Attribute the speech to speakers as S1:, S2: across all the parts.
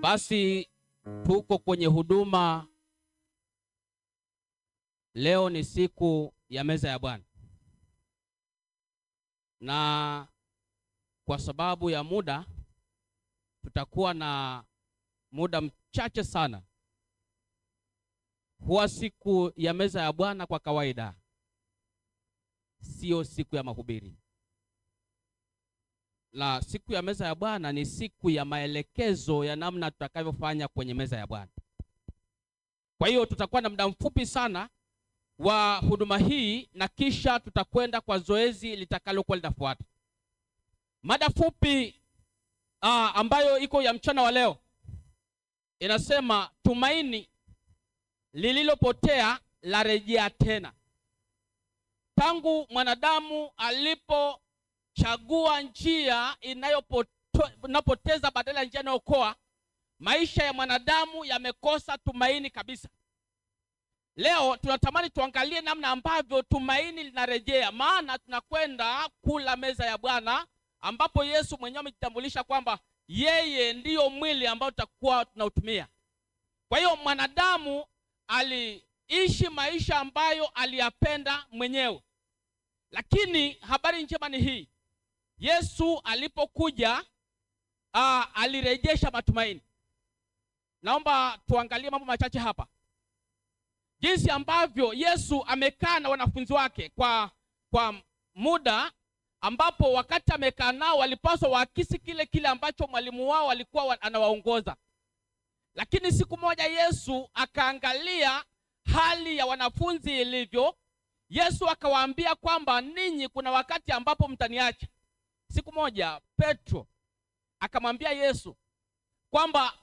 S1: Basi tuko kwenye huduma. Leo ni siku ya meza ya Bwana, na kwa sababu ya muda tutakuwa na muda mchache sana. Huwa siku ya meza ya Bwana kwa kawaida sio siku ya mahubiri, la siku ya meza ya Bwana ni siku ya maelekezo ya namna tutakavyofanya kwenye meza ya Bwana. Kwa hiyo tutakuwa na muda mfupi sana wa huduma hii, na kisha tutakwenda kwa zoezi litakalokuwa linafuata. Mada fupi ambayo iko ya mchana wa leo inasema tumaini lililopotea la rejea tena. Tangu mwanadamu alipochagua njia inapoteza badala ya njia inayookoa, maisha ya mwanadamu yamekosa tumaini kabisa. Leo tunatamani tuangalie namna ambavyo tumaini linarejea, maana tunakwenda kula meza ya Bwana, ambapo Yesu mwenyewe amejitambulisha kwamba yeye ndiyo mwili ambao tutakuwa tunautumia. Kwa hiyo mwanadamu aliishi maisha ambayo aliyapenda mwenyewe, lakini habari njema ni hii: Yesu alipokuja alirejesha matumaini. Naomba tuangalie mambo machache hapa, jinsi ambavyo Yesu amekaa na wanafunzi wake kwa muda ambapo wakati amekaa nao walipaswa waakisi kile ambacho mwalimu wao alikuwa anawaongoza. Lakini siku moja Yesu akaangalia hali ya wanafunzi ilivyo. Yesu akawaambia kwamba ninyi kuna wakati ambapo mtaniacha. Siku moja Petro akamwambia Yesu kwamba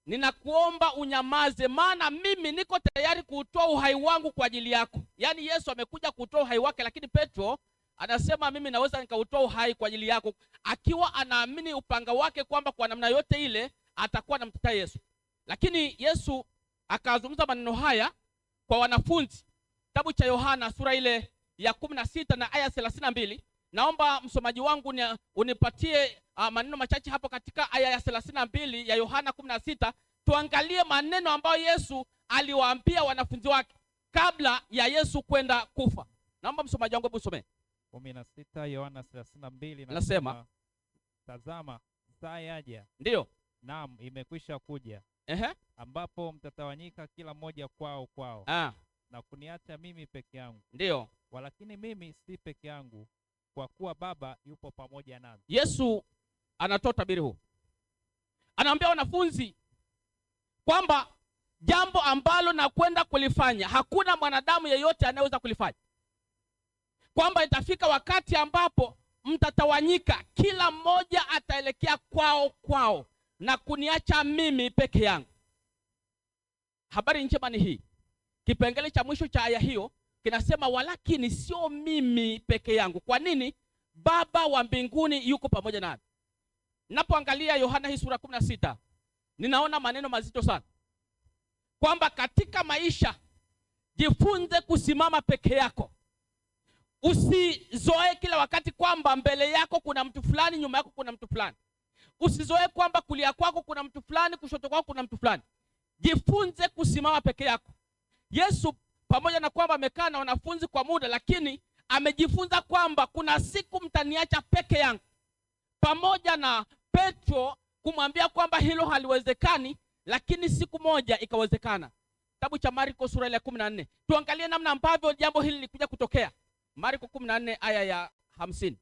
S1: ninakuomba unyamaze, maana mimi niko tayari kuutoa uhai wangu kwa ajili yako. Yaani Yesu amekuja kutoa uhai wake, lakini Petro anasema mimi naweza nikautoa uhai kwa ajili yako, akiwa anaamini upanga wake kwamba kwa namna yote ile atakuwa anamtetea Yesu. Lakini Yesu akazungumza maneno haya kwa wanafunzi. Kitabu cha Yohana sura ile ya 16 na aya 32. Naomba msomaji wangu unipatie maneno machache hapo katika aya ya 32 ya Yohana 16. Tuangalie maneno ambayo Yesu aliwaambia wanafunzi wake kabla ya Yesu kwenda kufa. Naomba msomaji wangu usome.
S2: 16 Yohana 32
S1: nasema,
S2: tazama saa yaja,
S1: ndio
S2: naam imekwisha kuja, ambapo mtatawanyika kila mmoja kwao na kuniacha mimi peke yangu.
S1: Ndio,
S2: walakini mimi si peke yangu, kwa kuwa Baba yupo pamoja nami.
S1: Yesu anatoa tabiri huu, anaambia wanafunzi kwamba jambo ambalo nakwenda kulifanya hakuna mwanadamu yeyote anayeweza kulifanya, kwamba itafika wakati ambapo mtatawanyika, kila mmoja ataelekea kwao na kuniacha mimi peke yangu. Habari njema ni hii. Kipengele cha mwisho cha aya hiyo kinasema walakini sio mimi peke yangu. Kwa nini? Baba wa mbinguni yuko pamoja nami. Ninapoangalia Yohana hii sura 16, ninaona maneno mazito sana, kwamba katika maisha jifunze kusimama peke yako. Usizoe kila wakati kwamba mbele yako kuna mtu fulani, nyuma yako kuna mtu fulani. Usizoe kwamba kulia kwako kuna mtu fulani, kushoto kwako kuna mtu fulani. Jifunze kusimama peke yako. Yesu pamoja na kwamba amekaa na wanafunzi kwa muda, lakini amejifunza kwamba kuna siku mtaniacha peke yangu, pamoja na Petro kumwambia kwamba hilo haliwezekani, lakini siku moja ikawezekana. Kitabu cha Marko sura ya 14. Tuangalie namna ambavyo jambo hili lilikuja kutokea. Marko 14 aya ya 50,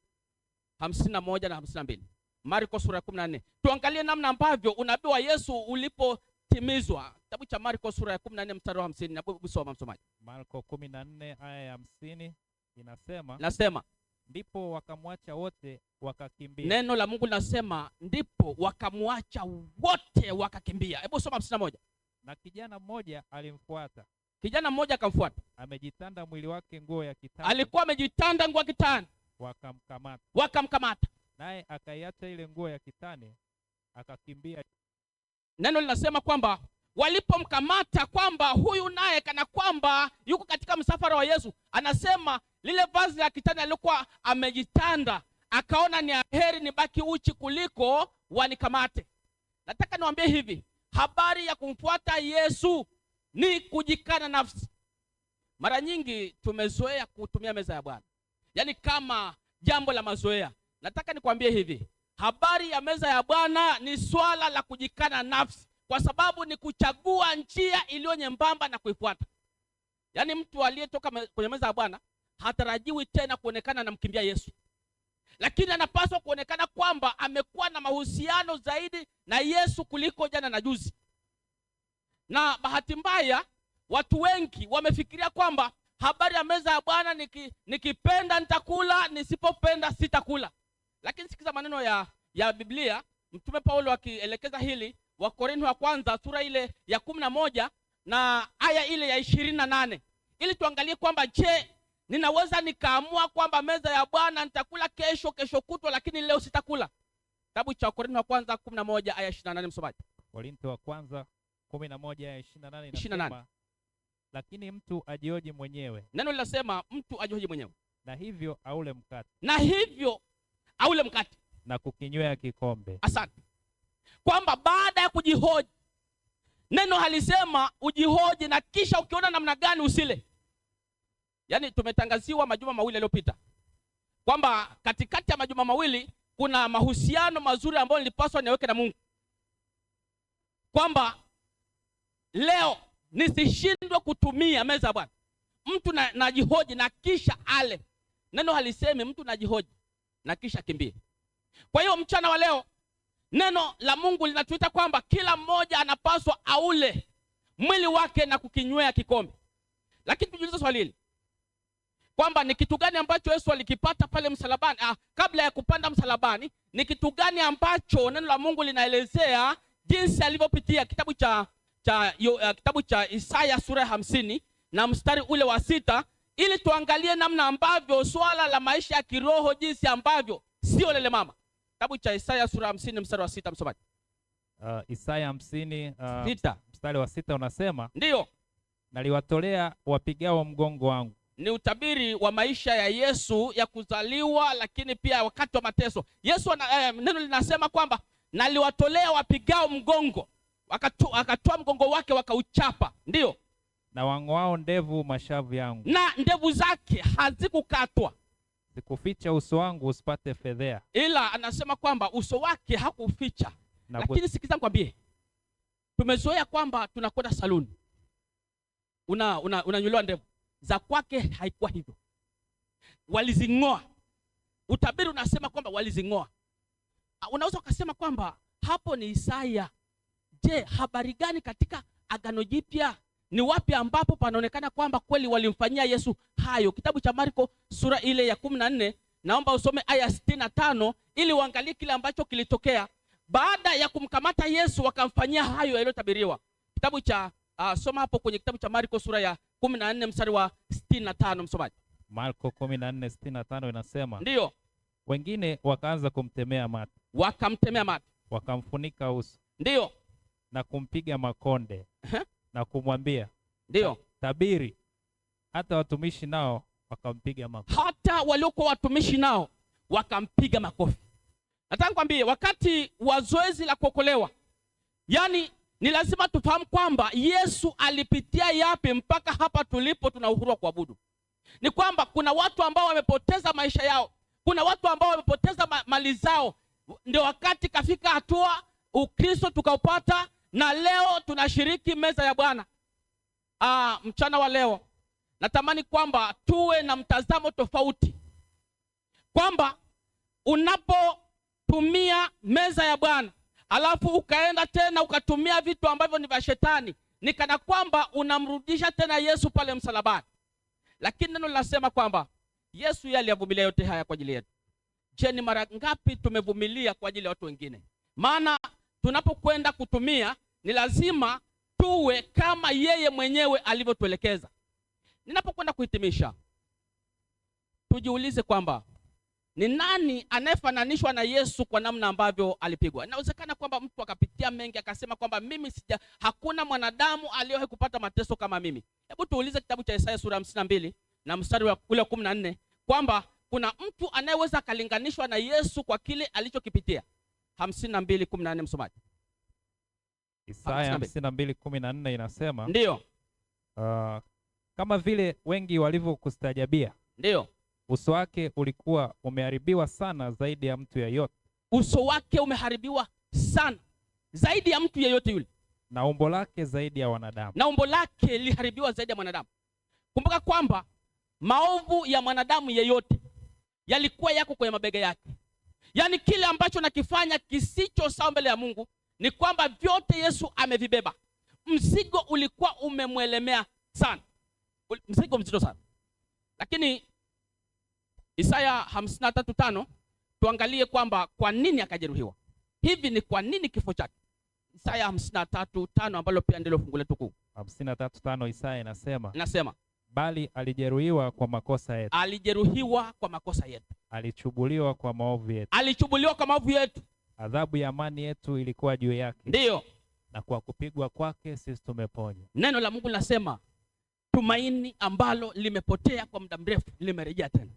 S1: 51 na 52. Marko sura ya 14. Tuangalie namna ambavyo unabii wa Yesu ulipotimizwa. Kitabu cha Marko sura ya 14 mstari wa 50. Naomba usome msomaji.
S2: Marko 14 aya ya 50 inasema,
S1: nasema
S2: ndipo wakamwacha wote wakakimbia.
S1: Neno la Mungu linasema ndipo wakamwacha wote wakakimbia. Hebu soma 51.
S2: Na kijana mmoja alimfuata.
S1: Kijana mmoja akamfuata,
S2: amejitanda mwili wake nguo ya kitani.
S1: Alikuwa amejitanda nguo ya kitani. Wakamkamata.
S2: Naye akaiacha ile nguo ya kitani akakimbia.
S1: Neno linasema kwamba walipomkamata kwamba huyu naye kana kwamba yuko katika msafara wa Yesu, anasema lile vazi la kitani alikuwa amejitanda, akaona ni heri nibaki uchi kuliko wanikamate. Nataka niwaambie hivi, habari ya kumfuata Yesu ni kujikana nafsi. Mara nyingi tumezoea kutumia meza ya Bwana, yaani kama jambo la mazoea. Nataka nikwambie hivi, habari ya meza ya Bwana ni swala la kujikana nafsi, kwa sababu ni kuchagua njia iliyo nyembamba na kuifuata. Yaani mtu aliyetoka kwenye meza ya Bwana hatarajiwi tena kuonekana anamkimbia Yesu, lakini anapaswa kuonekana kwamba amekuwa na mahusiano zaidi na Yesu kuliko jana na juzi. Na bahati mbaya watu wengi wamefikiria kwamba habari ya meza ya Bwana nikipenda nitakula, nisipopenda sitakula. Lakini sikiza maneno ya Biblia, Mtume Paulo akielekeza hili, Wakorintho wa kwanza sura ile ya 11 na aya ile ya 28, ili tuangalie kwamba je, ninaweza nikaamua kwamba meza ya Bwana nitakula kesho kutwa, lakini leo sitakula. Kitabu cha Wakorintho wa kwanza 11 aya 28, msomaji.
S2: Wakorintho wa kwanza 11 aya 28 inasema, lakini mtu ajioje mwenyewe. Neno linasema mtu ajioje mwenyewe. Na hivyo aule mkate. Na kukinywea kikombe. Asante. Kwamba baada ya kujihoji, neno halisema ujihoji na kisha ukiona namna gani usile. Yaani tumetangaziwa majuma mawili yaliyopita kwamba katikati ya majuma mawili kuna mahusiano mazuri ambayo nilipaswa niweke na Mungu, kwamba leo nisishindwe kutumia meza ya Bwana. Mtu najihoji na kisha ale. Neno halisemi mtu najihoji na kisha kimbie. Kwa hiyo mchana wa leo neno la Mungu linatuita kwamba kila mmoja anapaswa aule mwili wake na kukinywea kikombe. Lakini tujiulize swali hili, kwamba ni kitu gani ambacho Yesu alikipata pale msalabani? Kabla ya kupanda msalabani, ni kitu gani ambacho neno la Mungu linaelezea jinsi alivyopitia? Kitabu cha Isaya sura ya 50 na mstari ule wa 6, ili tuangalie namna ambavyo swala la maisha ya kiroho jinsi ambavyo sio lele mama. Kitabu cha Isaya sura ya 50 mstari wa 6, msomaji. Isaya 50 mstari wa 6 unasema, ndio, naliwatolea wapigao mgongo wangu. Ni utabiri wa maisha ya Yesu ya kuzaliwa, lakini pia wakati wa mateso. Yesu neno linasema kwamba naliwatolea wapigao mgongo, akatoa mgongo wake wakauchapa. Ndio. Na wang'oao ndevu mashavu yangu. Na ndevu zake hazikukatwa. Sikuficha uso wangu usipate fedhea. Ila anasema kwamba uso wake hakuficha. Lakini sikiza nikwambie, tumezoea kwamba tunakwenda saluni, unanyolewa ndevu. Za kwake haikuwa hivyo, walizing'oa. Utabiri unasema kwamba walizing'oa. Unaweza ukasema kwamba hapo ni Isaya. Je, habari gani katika Agano Jipya? Ni wapi ambapo panaonekana kwamba kweli walimfanyia Yesu hayo? Kitabu cha Marko sura ile ya 14, naomba usome aya 65 ili uangalie kile ambacho kilitokea baada ya kumkamata Yesu, wakamfanyia hayo yaliyotabiriwa. Kitabu cha soma hapo kwenye kitabu cha Marko sura ya 14 mstari wa 65, msomaji. Marko 14:65 inasema, ndio, wengine wakaanza kumtemea mate. Wakamtemea mate. Wakamfunika uso. Ndio. Na kumpiga makonde. Na kumwambia, ndio, tabiri. Hata watumishi nao wakampiga makofi. Hata waliokuwa watumishi nao wakampiga makofi. Nataka nikwambie, wakati wa zoezi la kuokolewa, yani ni lazima tufahamu kwamba Yesu alipitia yapi mpaka hapa tulipo tuna uhuru wa kuabudu. Ni kwamba kuna watu ambao wamepoteza maisha yao, kuna watu ambao wamepoteza mali zao. Ndio wakati kafika hatua Ukristo tukaupata, na leo tunashiriki meza ya Bwana. Mchana wa leo natamani kwamba tuwe na mtazamo tofauti, kwamba unapotumia meza ya Bwana alafu ukaenda tena ukatumia vitu ambavyo ni vya shetani, ni kana kwamba unamrudisha tena Yesu pale msalabani. Lakini neno linasema kwamba Yesu yeye aliyavumilia yote haya kwa ajili yetu. Je, ni mara ngapi tumevumilia kwa ajili ya watu wengine? Maana tunapokwenda kutumia ni lazima tuwe kama yeye mwenyewe alivyotuelekeza. Ninapokwenda kuhitimisha, tujiulize kwamba ni nani anayefananishwa na Yesu kwa namna ambavyo alipigwa? Inawezekana kwamba mtu akapitia mengi akasema kwamba hakuna mwanadamu aliyewahi kupata mateso kama mimi. Hebu tuulize kitabu cha Isaya sura 52 na mstari wa 14 kwamba kuna mtu anayeweza akalinganishwa na Yesu kwa kile alichokipitia. 52:14, msomaji.
S3: Isaya 52:14 inasema,
S2: Ndio.
S3: Kama vile wengi walivyokustajabia,
S2: Ndio.
S3: uso wake ulikuwa umeharibiwa sana zaidi ya mtu yeyote.
S2: Uso wake umeharibiwa sana zaidi ya mtu yeyote yule.
S3: Na umbo lake zaidi ya wanadamu.
S2: Na umbo lake liharibiwa zaidi ya mwanadamu. Kumbuka kwamba maovu ya mwanadamu yeyote yalikuwa yako kwenye mabega yake. Yaani kile ambacho nakifanya kisicho sawa mbele ya Mungu ni kwamba vyote Yesu amevibeba. Mzigo ulikuwa umemwelemea sana. Mzigo mzito sana. Lakini Isaya 53:5 tuangalie kwamba kwa nini akajeruhiwa. Hivi ni kwa nini kifo chake? Isaya 53:5 ambalo pia ndilo fungu letu kuu.
S3: 53:5 Isaya
S2: inasema,
S3: bali alijeruhiwa kwa makosa yetu.
S2: Alijeruhiwa kwa makosa yetu.
S3: Alichubuliwa kwa maovu yetu.
S2: Alichubuliwa kwa maovu yetu.
S3: Adhabu ya amani yetu ilikuwa juu yake.
S2: Ndio.
S3: Na kwa kupigwa kwake sisi tumeponywa.
S2: Neno la Mungu linasema tumaini ambalo limepotea kwa muda mrefu limerejea tena.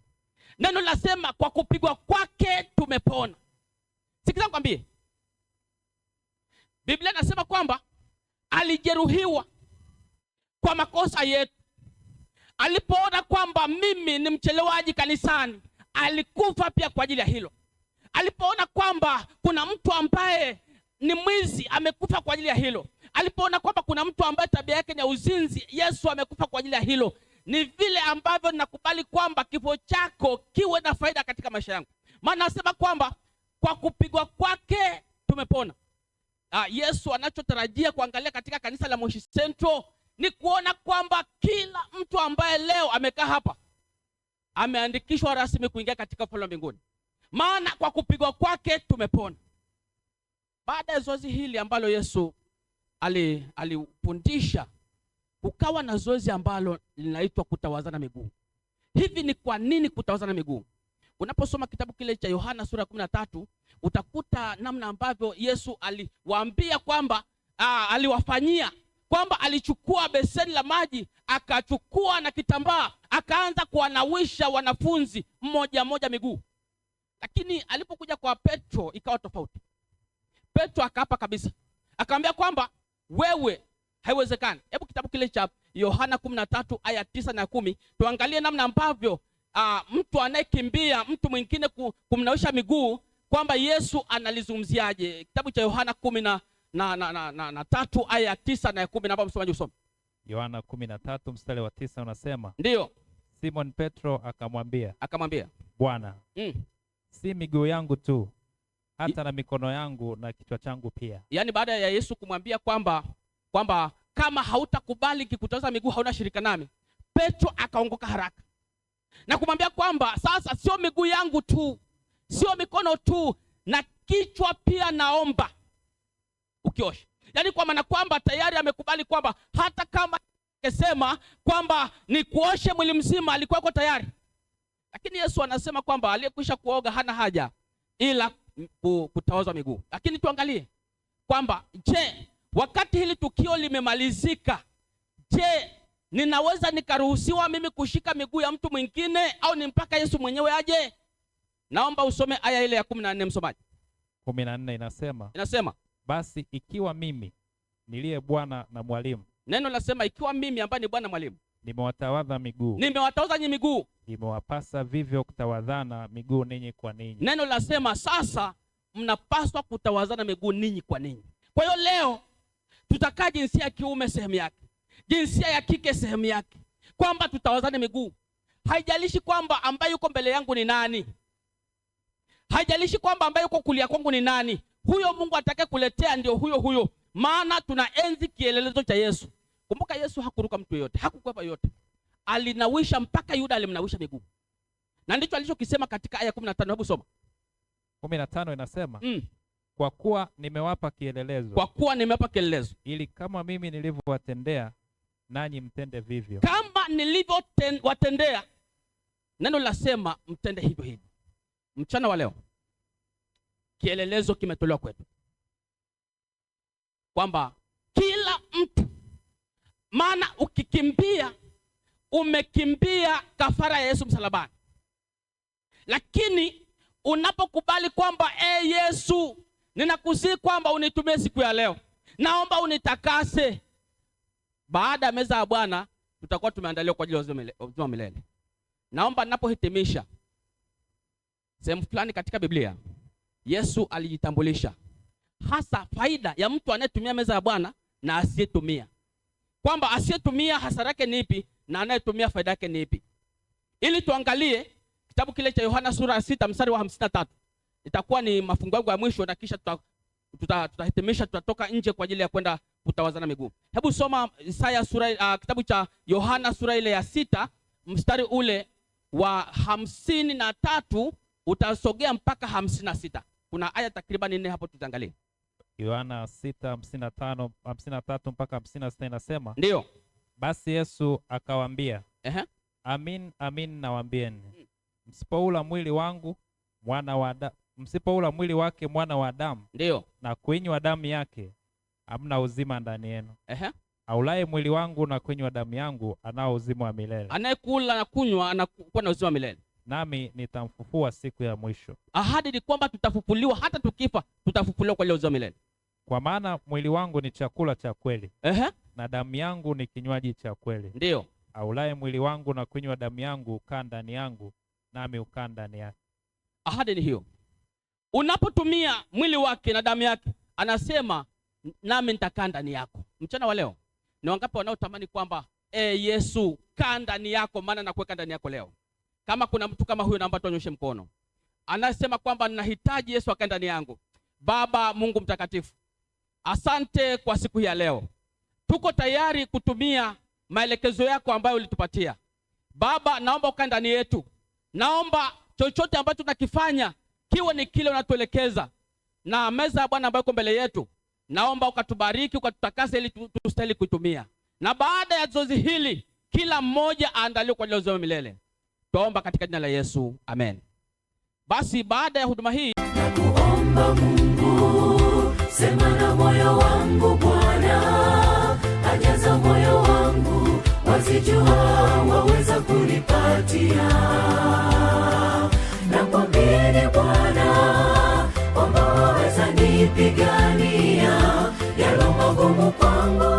S2: Neno linasema kwa kupigwa kwake tumepona. Sikiza nikwambie. Biblia inasema kwamba alijeruhiwa kwa makosa yetu. Alipoona kwamba mimi ni mchelewaji kanisani, alikufa pia kwa ajili ya hilo. Alipoona kwamba kuna mtu ambaye ni mwizi, amekufa kwa ajili ya hilo. Alipoona kwamba kuna mtu ambaye tabia yake ni uzinzi, Yesu amekufa kwa ajili ya hilo. Ni vile ambavyo ninakubali kwamba kifo chako kiwe na faida katika maisha yangu. Maana nasema kwamba kwa kupigwa kwake tumepona. Yesu anachotarajia kuangalia katika kanisa la Moshi Central ni kuona kwamba kila mtu ambaye leo amekaa hapa ameandikishwa rasmi kuingia katika ufalme wa mbinguni. Maana kwa kupigwa kwake tumepona. Baada ya zoezi hili ambalo Yesu alifundisha, kukawa na zoezi ambalo linaitwa kutawazana miguu. Hivi ni kwa nini kutawazana miguu? Unaposoma kitabu kile cha Yohana sura 13 utakuta namna ambavyo Yesu aliwaambia kwamba aliwafanyia kwamba alichukua beseni la maji, akachukua na kitambaa, akaanza kuwanawisha wanafunzi mmoja mmoja miguu. Lakini alipokuja kwa Petro ikawa tofauti. Petro akaapa kabisa. Akamwambia kwamba wewe haiwezekani. Hebu kitabu kile cha Yohana 13 aya 9 na 10 tuangalie namna ambavyo mtu anayekimbia mtu mwingine kumnawisha miguu kwamba Yesu analizungumziaje. Kitabu cha Yohana 13 aya 9 na 10, naomba msomaji usome.
S3: Yohana 13 mstari wa 9 unasema,
S2: ndio,
S3: Simon Petro akamwambia, Bwana, si miguu yangu tu, hata na mikono yangu na kichwa changu pia.
S2: Yaani baada ya Yesu kumwambia kwamba kama hautakubali kikutaza miguu hauna shirika nami, Petro akaongoka haraka na kumwambia kwamba sasa sio miguu yangu tu, sio mikono tu, na kichwa pia naomba ukiosha. Yaani kwa maana kwamba tayari amekubali kwamba hata kama akisema kwamba ni kuoshe mwili mzima alikuwa yuko tayari. Lakini Yesu anasema kwamba aliyekwisha kuoga hana haja ila kutawazwa miguu. Lakini tuangalie kwamba je, wakati hili tukio limemalizika, je, ninaweza nikaruhusiwa mimi kushika miguu ya mtu mwingine au ni mpaka Yesu mwenyewe aje? Naomba usome aya ile ya 14 msomaji.
S3: 14
S2: inasema,
S3: basi ikiwa mimi niliye Bwana na mwalimu.
S2: Neno nasema ikiwa mimi ambaye ni Bwana mwalimu
S3: nimewatawadha miguu,
S2: nimewatawadha nyinyi miguu,
S3: imewapasa vivyo kutawadhana miguu ninyi kwa ninyi.
S2: Neno lasema sasa mnapaswa kutawazana miguu ninyi kwa ninyi. Kwa hiyo leo tutakaa jinsia ya kiume sehemu yake, jinsia ya kike sehemu yake, kwamba tutawazane miguu. Haijalishi kwamba ambaye yuko mbele yangu ni nani, haijalishi kwamba ambaye yuko kulia kwangu ni nani. Huyo Mungu atakaye kuletea ndio huyo, maana tunaenzi kielelezo cha Yesu. Kumbuka Yesu hakuruka mtu yote, hakukwepa yote, alinawisha mpaka Yuda alimnawisha miguu, na ndicho alichokisema katika aya 15. Hebu soma
S3: 15. Inasema kwa kuwa nimewapa kielelezo,
S2: kwa kuwa nimewapa kielelezo,
S3: ili kama mimi nilivyowatendea nanyi mtende vivyo.
S2: Kama nilivyowatendea, neno lasema mtende hivyo hivyo. Mchana wa leo kielelezo kimetolewa kwetu kwamba kila mtu, maana ukikimbia umekimbia kafara ya Yesu msalabani, lakini unapokubali kwamba Yesu, ninakusihi kwamba unitumie siku ya leo, naomba unitakase. Baada ya meza ya Bwana tutakuwa tumeandaliwa kwa ajili ya uzima milele. Naomba ninapohitimisha sehemu fulani katika Biblia, Yesu alijitambulisha hasa faida ya mtu anayetumia meza ya Bwana na asiyetumia, kwamba asiyetumia hasara yake ni ipi na anayetumia faida yake ni ipi. Ili tuangalie kitabu kile cha Yohana sura ya 6 mstari wa 53. Itakuwa ni mafungu yangu ya mwisho na kisha tutahitimisha, tutatoka nje kwa ajili ya kwenda kutawazana miguu. Hebu soma Isaya kitabu cha Yohana sura ile ya 6 mstari ule wa 53, utasogea mpaka 56. Kuna aya takriban 4 hapo, tutaangalia.
S3: Yohana 6:55, 53 mpaka 56 inasema,
S2: ndio.
S3: Basi Yesu akawaambia, amin amin nawaambieni, msipoula mwili wake mwana wa Adamu,
S2: ndio, na
S3: kuinywa damu yake, hamna uzima ndani yenu. Aulaye mwili wangu na kuinywa damu yangu anao uzima wa milele.
S2: Anayekula na kunywa anakuwa na uzima wa milele,
S3: nami nitamfufua siku ya mwisho.
S2: Ahadi ni kwamba tutafufuliwa, hata tukifa tutafufuliwa kwa ile uzima wa milele.
S3: Kwa maana mwili wangu ni chakula cha kweli, na damu yangu ni kinywaji cha kweli.
S2: Ndio.
S3: Aulaye mwili wangu na kunywa damu yangu ukaa ndani yangu, nami ukaa ndani yake.
S2: Ahadi ni hiyo. Unapotumia mwili wake na damu yake, anasema nami nitakaa ndani yako. Mchana wa leo ni wangapi wanaotamani kwamba Yesu kaa ndani yako, maana nakuweka ndani yako leo? Kama kuna mtu kama huyo, naomba tuonyeshe mkono. Anasema kwamba ninahitaji Yesu akae ndani yangu. Baba Mungu mtakatifu, asante kwa siku hii ya leo. Tuko tayari kutumia maelekezo yako ambayo ulitupatia. Baba, naomba ukae ndani yetu. Naomba chochote ambacho tunakifanya kiwe ni kile unatuelekeza. Na meza ya Bwana ambayo iko mbele yetu, naomba ukatubariki, ukatutakase ili tustahili kuitumia. Na baada ya zoezi hili, kila mmoja aandaliwe kwa ajili ya uzima milele. Tuomba katika jina la Yesu. Amen. Basi baada ya huduma hii,
S4: nakuomba Mungu, sema na moyo wangu Bwana, ajaza moyo wangu, wazijua waweza kunipatia. Nakuamini Bwana, kwamba waweza nipigania, yalo magumu kwangu